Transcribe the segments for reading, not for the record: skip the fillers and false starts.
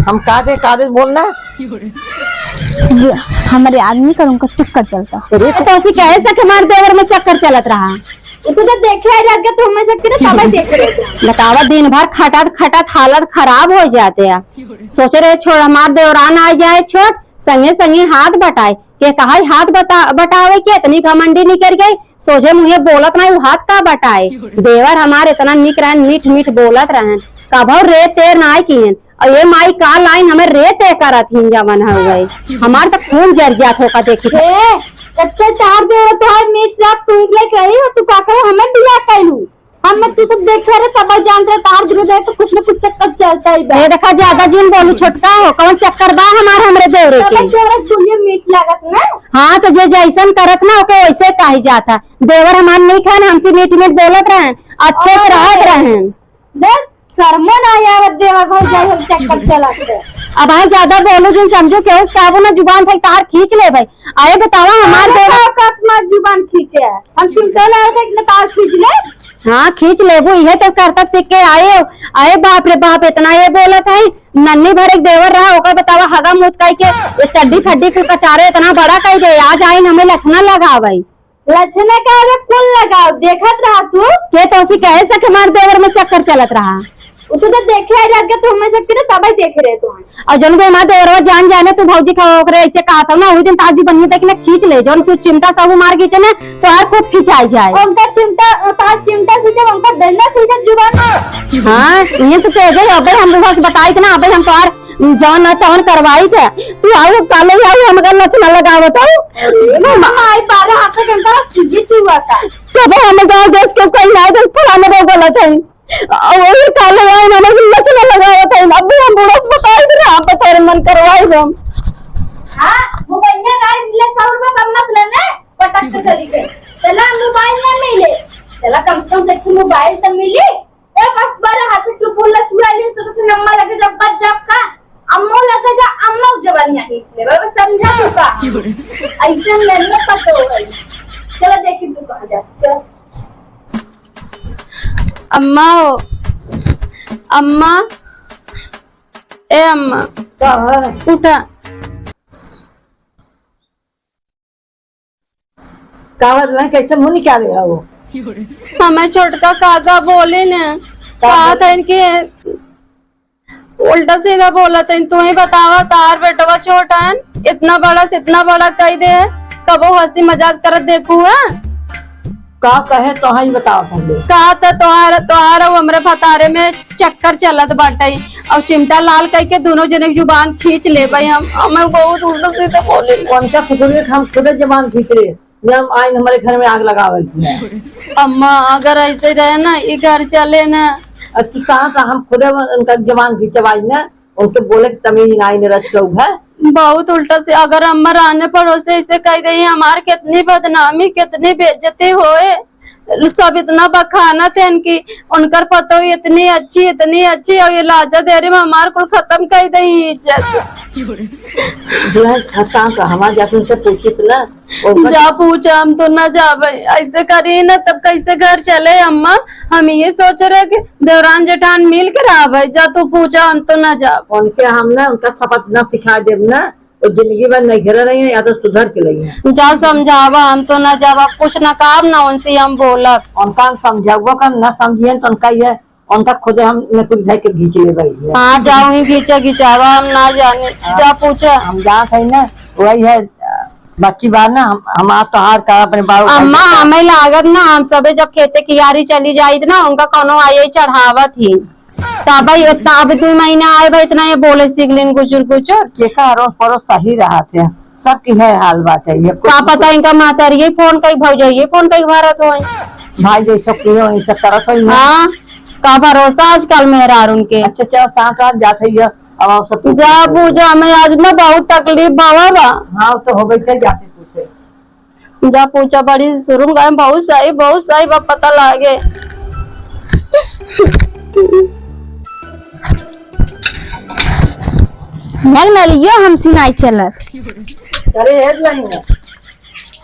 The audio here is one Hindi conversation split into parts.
हम कादे बोलना हमारे आदमी का उनका चक्कर चलता तो ऐसी कहे सके हमारे देवर में चक्कर चलत रहा तो देखे जाके तो हमें सकते ना तब देख रहे बतावा दिन भर खटत खटत हालत खराब हो जाते हैं। सोच रहे छोड़ हमार देवरान आ जाए छोट संगे संगे हाथ बटाए के कहा हाथ बटावे के इतनी घमंडी निकल गई सोचे मुझे बोलत नहीं हाथ का बटाए देवर हमारे इतना निक रहन मीठ मीठ बोलत रहन कभो रे तेर ना किन और ये माई का लाइन हमें रे ते करत हिन जवन हो गई हमार तो खून जर जात होका देखी कच्चे चार दे तो है मीट रात तू ले कही तू का करे हमें बिया कहलू हम तू सब देख रहे तब जान रहे तार विरोध है तो कुछ न कुछ चक्कर चलता ही बे देखा ज्यादा जिन बोलू छोटका हो कौन चक्कर बा हमारे हमरे देवरे के देवरे तुलिए मीट लागत ना हां तो जे जैसन करत ना ओके वैसे कही जाता देवर हमार नहीं खान हमसे मीट मीट बोलत रहन अच्छे से रहत रहन देख शर्मन आया देवर घर जाए चक्कर चलाते अब आए ज्यादा बोलो जिन समझो के उस काबू ना जुबान था तार खींच ले भाई आए बतावा हमार देवर का मत जुबान खींचे हम चिंता लगा था कि तार खींच ले हाँ खींच ले वो ये तो करतब सीख के आए बाप रे बाप इतना ये बोला था नन्ही भर एक देवर रहा होकर बतावा हगा मुत कह के ये चड्डी फड्डी के कचारे इतना बड़ा कह दे आज आई हमें लक्षणा लगा भाई लक्षणा का कुल लगाओ देखत रहा तू के तो उसी कहे सके हमारे देवर में चक्कर चलत रहा तो देखे आ जाके तो हमें सकते ना तब देख रहे तो और जन को हमारे देवरवा जान जाने तू भौजी खाओ करे ऐसे कहा था ना उस दिन ताजी बनी तक ना खींच ले जन तू चिमटा सब मार खींचे ना तो हर खुद खिंचाई जाए उनका चिमटा ताज चिमटा से जब उनका डंडा से जुबान हां ये तो तेज है अबे हम बस बताई थे ना अबे हम तोर जौन ना तौन करवाई थे तू आओ काले आओ हम अगर लचना लगावत हो माई पारे हाथ से घंटा सीधी चुआ का तब हम गांव देश के कोई ना देश फलाने को गलत है वही काले आए ना लचना लगाया था अब भी हम बूढ़ा से बताई दे रहा पे तेरे मन करवाई हम हां मोबाइल ना ले 100 रुपए कम मत लेने पटक के चली गई चला मोबाइल ना मिले चला कम से कम से मोबाइल तो मिली ए बस बारे हाथ से फूल चुआ ले सो तो नंबर लगे जब बच जब का अम्मो लगे जा अम्मो जवानियां खींच ले बाबा समझा तू का ऐसे लेने पतो है चलो देखी तू कहां जा चल अम्मा हो अम्मा ए अम्मा उठा कावत में कैसे मुंह निकाल रहा वो हमें छोटका काका बोले न कहा था इनके उल्टा सीधा बोला था तू ही बतावा तार बेटवा छोटा है इतना बड़ा से इतना बड़ा कह दे कब वो हंसी मजाक करत देखू है का कहे तो ही बताओ पहले कहा था तोहार हमरे फतारे में चक्कर चलत बाटे और चिमटा लाल कह के दोनों जने की जुबान खींच ले भाई हमें बहुत उल्टा सीधा बोले कौन सा खुद हम खुद जबान खींच ले जब आइन हमारे घर में आग लगावल अम्मा अगर ऐसे रहे ना ये घर चले ना तू कहाँ था हम खुद उनका जबान खींचवाई ना उनके बोले की तमीज आई ने रच है बहुत उल्टा से अगर अम्मा आने पड़ोसे ऐसे कह रही है हमारे कितनी बदनामी कितनी बेइज्जती होए सब इतना बखाना थे इनकी उनकर पतो इतनी अच्छी और ये लाजा दे रही हमारे को खत्म कर दी इज्जत हमारे जाके उनसे पूछी ना जा पूछा हम तो ना जा भाई ऐसे करी ना तब कैसे घर चले अम्मा हम ये सोच रहे कि देवरान जेठान मिल कर आ भाई जा तू पूछा हम तो ना जा उनके हम ना उनका शपथ न सिखा दे ना तो जिंदगी भर नहीं घर रही है या तो सुधर के लगी जा समझावा हम तो ना जावा कुछ ना काम ना उनसे हम बोला उनका समझावा का न समझिए तो उनका ये उनका खुद हम कुछ के खींच ले भाई हाँ जाओ ही खींचावा हम ना जाने जा पूछा हम जहाँ थे ना वही है बच्ची बार ना हम तो हार का अपने बाबू अम्मा हमें लागत ना हम सबे जब खेते की यारी चली जाई ना उनका कोनो आई चढ़ावा थी तब इतना अब 2 महीना आए भाई इतना ये बोले सीख लेन कुछ अड़ोस पड़ोस सही रहा थे सबकी है हाल बात है ये क्या पता इनका माता ये फोन कई भौजा ये फोन कई भारत हो भाई जैसे तरफ हाँ का भरोसा आजकल मेरा उनके अच्छा चलो साथ साथ जाते ही अब सब जा पूजा हमें आज में बहुत तकलीफ बाबा हाँ तो हो गई जाते पूछे जा पूछा बड़ी शुरू गए बहुत सही पता लागे नलियो हम सिनाई चलत अरे हेड नहीं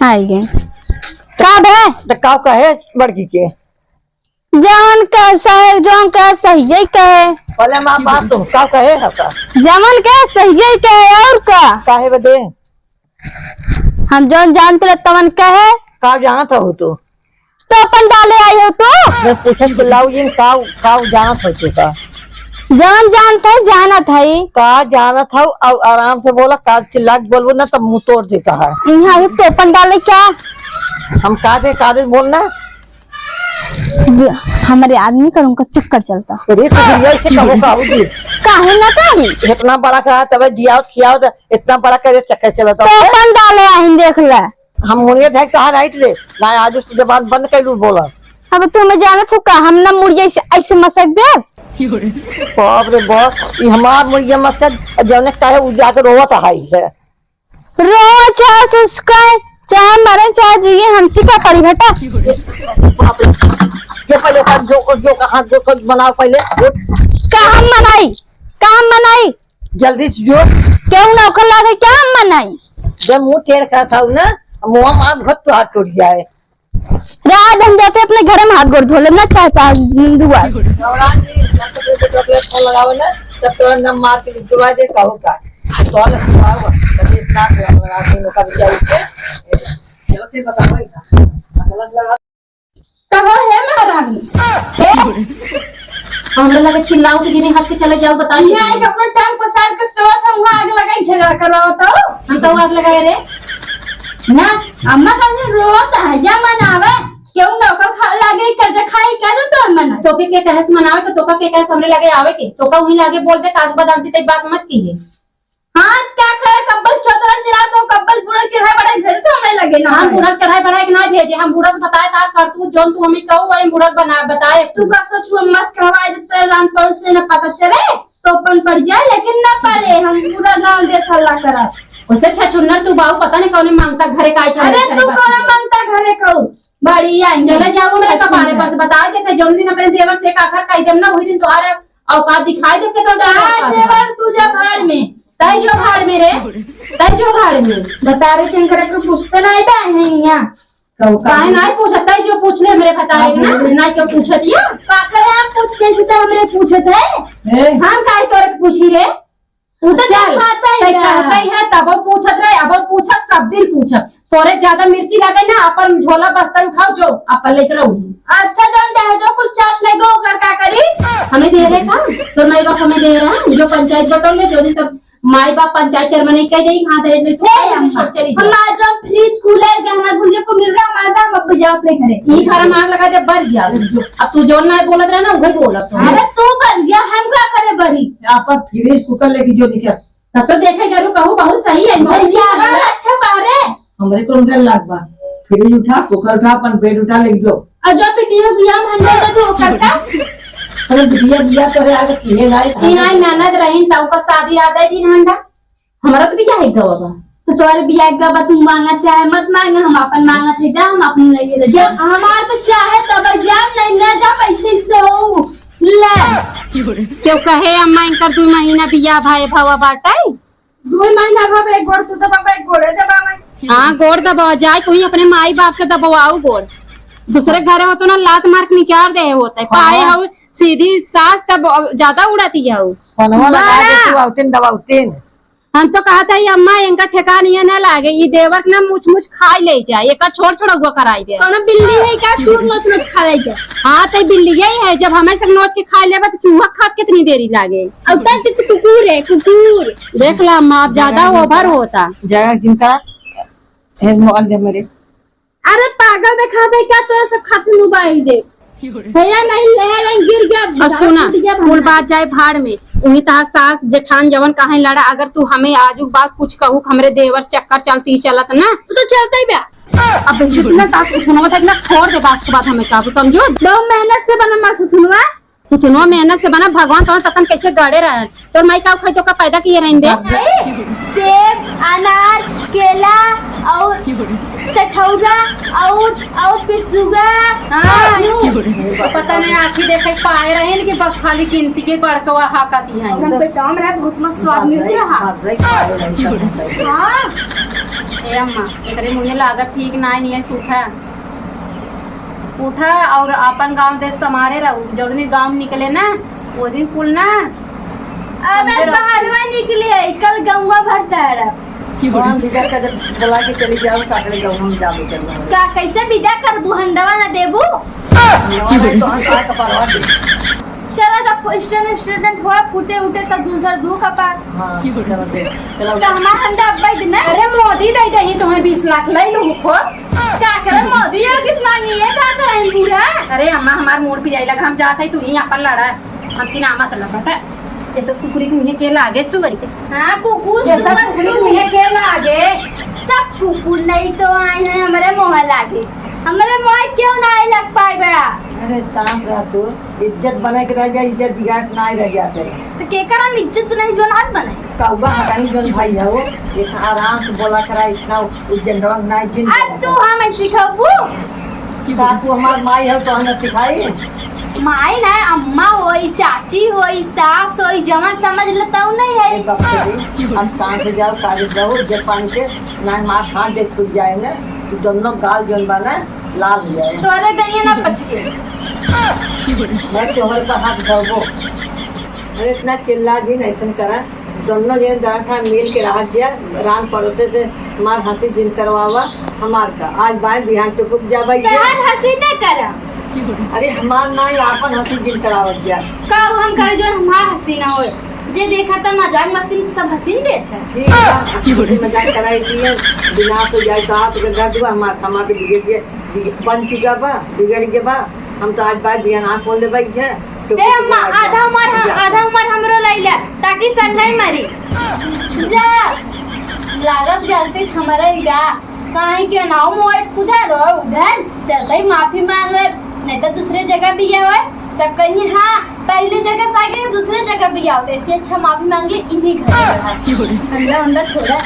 आएगे का है तो का है बड़की के जवन कैसा है जो का सही कहे। पहले माँ बाप तो का कहे है का जवन का सही कहे और का काहे बदे हम जो जानते रहे तवन कहे का जाना था हो तो अपन डाले आई हो तो मैं पूछन के लाऊ ये का जाना था तू का जवन जानता है जाना था ही का जाना था और आराम से बोला का चिल्ला के बोलबो ना तब मुंह तोड़ देता है। यहाँ तो अपन डाले क्या हम का दे बोलना हमारे आदमी का उनका चक्कर चलता अरे तो ऐसे कहो काऊगी काहे ना काहे इतना बड़ा कहा तब दिया खियाओ तो इतना बड़ा करे चक्कर चलता तो अपन डाले आई देख ले हम मुनिया थे कहा राइट ले ना आज उसकी जबान बंद कर लू बोला अब तुम्हें जाना छुका हम ना मुड़िया ऐसे मसक दे बाप रे बाप ये हमार मुर्गिया मस्कद जौने काहे उ जाकर रोवत है रो चाहे सुस्काए चाहे मरे चाहे जिए हमसे क्या पड़ी बेटा ये पहले का जो कहां जो कुछ बनाओ पहले काम मनाई जल्दी से जो क्यों नौकर लागे क्या हम मनाई जब मुंह टेढ़ का था ना मुंह मां घट तो हाथ टूट गया है रात हम जाते अपने घर में हाथ गोड़ धो लेना चाहता दुआ नवराज जी जब तक चॉकलेट फोन लगाओ ना तब तो नम मार के दुआ दे का होगा तो अलग हुआ कभी साथ लगा के नो का भी जाए चलो से बताओ गलत लगा कहो है महारानी हमरे लगे चिल्लाओ कि जिन्हें हट के चले जाओ बताइए यहाँ एक अपना टांग पसार के सोत हम आग लगाई झगड़ा करवाओ तो हम तो आग लगाए रे ना अम्मा कहने रोत है जा मनावे क्यों नौकर खा लागे कर्जा खाई कर तो मना तोके के कहस मनावे तो तोका के कहस हमरे लगे आवे के तोका वही लागे बोल दे काश बादाम से तई बात मत की है हां क्या करे कब्बल चोचरा चिरा तो कब्बल बुरा चिरा बड़ा भेज तो हमरे लगे ना हम बूढ़ा चढ़ाई बढ़ाई के ना भेजे हम बूढ़ा से बताए ता कर तू जोन तू हमें कहू वही बूढ़ा बना बताए तू का सोचू मस करवाए देते रामपुर से न पता चले तो अपन पड़ जाए लेकिन ना पड़े हम पूरा गांव देश हल्ला करा उसे छछुन्नर तू बाऊ पता नहीं कौन मांगता घरे काय चले अरे तू कौन मांगता घरे कहू बड़ी आई चले जाओ मेरे कपारे पर से बता देते जौन दिन अपने देवर से आखिर कह देम ना वही दिन तुम्हारे औकात दिखाई देते तो देवर तू जा भाड़ में तय जो भाड़ में रे तय जो भाड़ में बता रहे शंकर को पूछते नहीं है यहाँ काहे नहीं पूछत तय जो पूछने मेरे बताए ना ना क्यों पूछत या काकर आप पूछ जैसे तो हमरे पूछत है हम काहे तोरे पूछी रे उधर चल खाता ही कहता ही है तब पूछत रहे अब पूछत सब दिन पूछत तोरे ज्यादा मिर्ची लगे ना अपन झोला बस्तर उठाओ जो अपन लेकर रहू अच्छा जानते है जो कुछ चाट लेगो कर क्या करी हमें दे रहे का तो माई बाप हमें दे रहा है जो पंचायत बटोर ले जो दिन तब माई बाप पंचायत चेयरमैन कह देगी कहां दे हम चली हमारा जो फ्रिज कूलर गहना गुड़िया को मिल रहा है हमारा हम जाओ अपने घरे ई घर में आग लगा दे बढ़ जा अब तू जोन ना बोलत रहे ना वही बोलत अरे तू बच गया हम क्या करे बड़ी आप फ्रिज कुकर लेके जो निकल तब तो देखे करू कहूं बहुत सही है रखे बाहरे हमरे को डर लाग बा फ्रिज उठा कुकर उठा अपन बेड उठा ले जो और जो पिटियो दिया हम हंडे तो करता अरे बिया बिया करे आगे किने नहीं तीन आई ननद रहीन ताऊ का शादी याद है दिन हंडा हमारा तो भी क्या है गवा तो तोरे बिया का तुम मांगा चाहे मत मांगे हम अपन मांगा थे जा हम अपन ले ले जब हमार तो चाहे तब जाम नहीं ना जा पैसे सो ले क्यों कहे अम्मा इनकर 2 महीना बिया भाई भावा बाटाई 2 महीना भाव एक गोड़ तू तो पापा एक गोड़े दबा मैं हाँ गोड़ दबा जाए कोई अपने माई बाप से दबाओ गोड़ दूसरे घरे हो तो ना लात मार के निकाल दे होता है पाए हो सीधी सास तब ज्यादा उड़ाती है पनवा लगा दे तू आउतिन दबाउतिन हम तो कहा था ये अम्मा इनका ठेका नहीं ना लागे ये देवर ना मुछ मुछ खाई ले जाए एक छोड़ छोड़ हुआ कराई दे कौन बिल्ली है क्या चूर नोच नोच खा ले जा हाँ तो बिल्ली यही है जब हमें सब नोच के खा लेबा तो चूहा खात कितनी देरी लागे अब तक तो कुकुर है कुकुर देख ला अम्मा अब ज्यादा ओवर होता जगह जिनका है मोबाइल दे मेरे अरे पागल दिखा दे क्या तो सब खाते मोबाइल दे भैया नहीं लहर गिर गया सुना फूल बात जाए भाड़ में उन्हीं तहा सास जेठान जवन कहे लड़ा अगर तू हमें आजू बात कुछ कहू हमरे देवर चक्कर चलती चलत ना तो चलता ही बया अब इतना ताक सुनवा तक ना छोड़ दे बात के बाद हमें काबू समझो बहुत मेहनत से बना मार सुनवा तो चुनो मेहनत से बना भगवान तो ततन कैसे गड़े रहे तो माई का खाई तो का पैदा किए रहेंगे सेब अनार केला और सठौरा और पिसुगा पता नहीं आखी देखे पाए रहे कि बस खाली गिनती के बड़कवा हाकती है हम बेटा हमरा बहुत मस्त स्वाद मिलती रहा हां ए अम्मा एकरे मुझे लागत ठीक नहीं है सूखा उठा और अपन गांव देश समारे रहो। जब दिन गांव निकले ना वो दिन कुल ना अबे बाहरवा निकले कल गंगा भरता है हम विदा कर बोला के चली जाओ काकड़े गाँव हम जाबे करना का कैसे विदा कर बुहंडवा ना देबू तो हम का कपारवा दे। चला तो स्टूडेंट हुआ फूटे उठे तो दूसरा दू कपार हाँ चलो दे चलो तो हमारा हंडा अब्बा देना अरे मोदी दे दही तुम्हें 20 लाख ले लो खो। क्या करे मोदी यो किस मांगी है का करें पूरा अरे अम्मा हमार मूड पिजाई लगा हम जाते ही तू ही अपन लड़ा हमसे नामा चला पता ये सब कुकुरी के मुझे के लागे सुअर के। हां कुकुर ये सब कुकुरी के मुझे के लागे सब कुकुर नहीं तो आए हैं हमारे मोह लागे हमारे मोह क्यों ना लग पाए बया। अरे शांत रह तू इज्जत बना के रह जा इज्जत बिगाड़ ना रह जाते तो के करम इज्जत बनाई जो नाथ बनाई कौवा हटाई जोन भाई है वो एक आराम से बोला करा इतना उज्जैन रंग ना जिन अब तू हमें सिखाबू का तू हमार माई है तो हमें सिखाई माई ना अम्मा होई चाची होई सास होई जमा समझ लेता हूँ नहीं है एक बात करी हम शांत हो जाओ कागज रहो इज्जत पानी से ना मार हाथ देख खुल जाएंगे तो दोनों गाल जोन बना लाल हो जाए तो अरे गई ना पछते मैं तोहर का हाथ धरबो अरे इतना चिल्ला भी नहीं करा दोनों जन दरठा मिल के रह दिया रान पड़ोसे से हमार हंसी दिन करवावा हमार का आज बाय बिहान पे कुछ जा भाई कहन हंसी न करा अरे हमार ना आपन हंसी दिन करावत दिया कब हम करे जो हमार हंसी ना होए जे देखा था मजाक मस्ती में सब हंसी देते ठीक है मजाक कराई थी बिना तो जाए तो आप गड्ढा दुआ हमार कमा के बन चुका बा बिगड़ के बा हम तो आज बाय बिहान आँख खोल ले भाई है ए अम्मा आधा उमर हमरो लैला ताकि संघाई मारी जा लागत जलती हमारे गा काहे के नाव मोट उधर उधर चल माफी मांग ले नहीं तो दूसरे जगह भी आवे सब कहीं हाँ पहले जगह से आगे दूसरे जगह भी आओ ऐसे अच्छा माफी मांगे इन्हीं घर अंदर छोड़ा